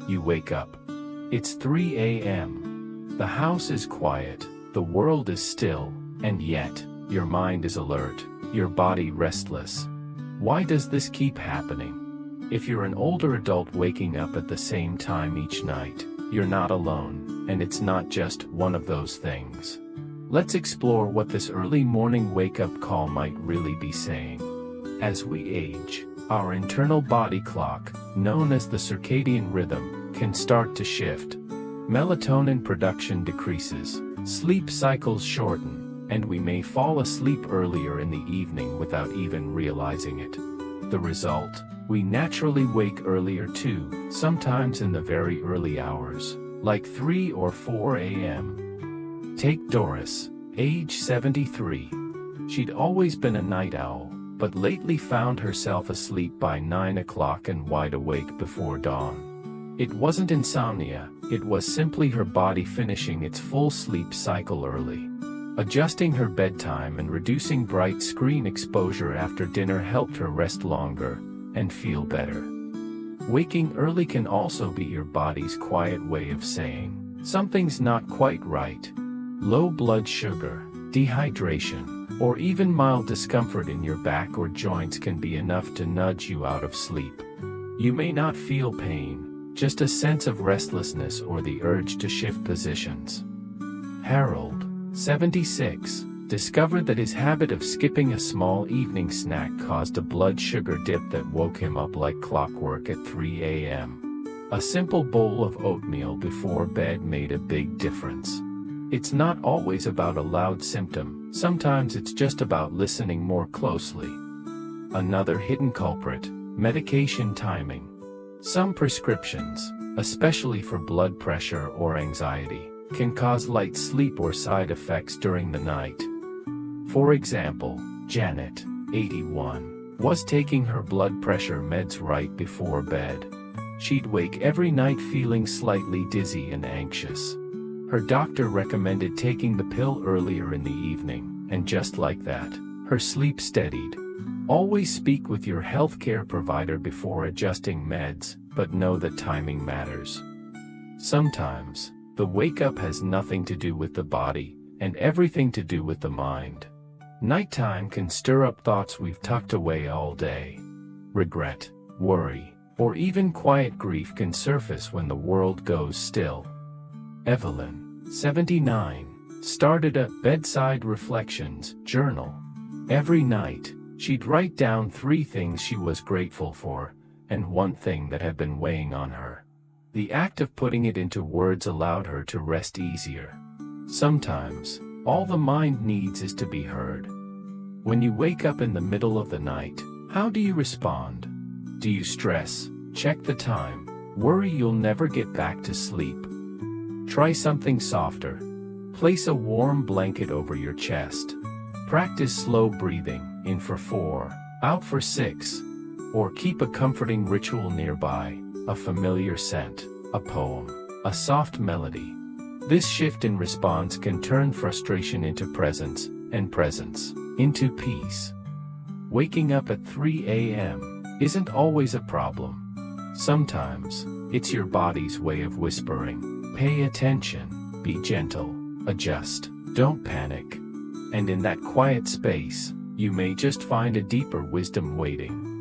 you wake up. It's 3 a.m. The house is quiet, the world is still, and yet, your mind is alert, your body restless. Why does this keep happening? If you're an older adult waking up at the same time each night, you're not alone, and it's not just one of those things. Let's explore what this early morning wake-up call might really be saying. As we age, our internal body clock, known as the circadian rhythm, can start to shift. Melatonin production decreases, sleep cycles shorten, and we may fall asleep earlier in the evening without even realizing it. The result? We naturally wake earlier too, sometimes in the very early hours, like 3 or 4 a.m. Take Doris, age 73. She'd always been a night owl, but lately found herself asleep by 9 o'clock and wide awake before dawn. It wasn't insomnia, it was simply her body finishing its full sleep cycle early. Adjusting her bedtime and reducing bright screen exposure after dinner helped her rest longer and feel better. Waking early can also be your body's quiet way of saying, something's not quite right. Low blood sugar, dehydration, or even mild discomfort in your back or joints can be enough to nudge you out of sleep. You may not feel pain, just a sense of restlessness or the urge to shift positions. Harold, 76, discovered that his habit of skipping a small evening snack caused a blood sugar dip that woke him up like clockwork at 3 a.m. A simple bowl of oatmeal before bed made a big difference. It's not always about a loud symptom, sometimes it's just about listening more closely. Another hidden culprit, medication timing. Some prescriptions, especially for blood pressure or anxiety, can cause light sleep or side effects during the night. For example, Janet, 81, was taking her blood pressure meds right before bed. She'd wake every night feeling slightly dizzy and anxious. Her doctor recommended taking the pill earlier in the evening, and just like that, her sleep steadied. Always speak with your healthcare provider before adjusting meds, but know that timing matters. Sometimes, the wake-up has nothing to do with the body, and everything to do with the mind. Nighttime can stir up thoughts we've tucked away all day. Regret, worry, or even quiet grief can surface when the world goes still. Evelyn, 79, started a bedside reflections journal. Every night, she'd write down 3 things she was grateful for, and 1 thing that had been weighing on her. The act of putting it into words allowed her to rest easier. Sometimes, all the mind needs is to be heard. When you wake up in the middle of the night, how do you respond? Do you stress, check the time, worry you'll never get back to sleep? Try something softer. Place a warm blanket over your chest. Practice slow breathing, in for 4, out for 6. Or keep a comforting ritual nearby, a familiar scent, a poem, a soft melody. This shift in response can turn frustration into presence, and presence into peace. Waking up at 3 a.m. isn't always a problem. Sometimes, it's your body's way of whispering, pay attention, be gentle, adjust, don't panic. And in that quiet space, you may just find a deeper wisdom waiting.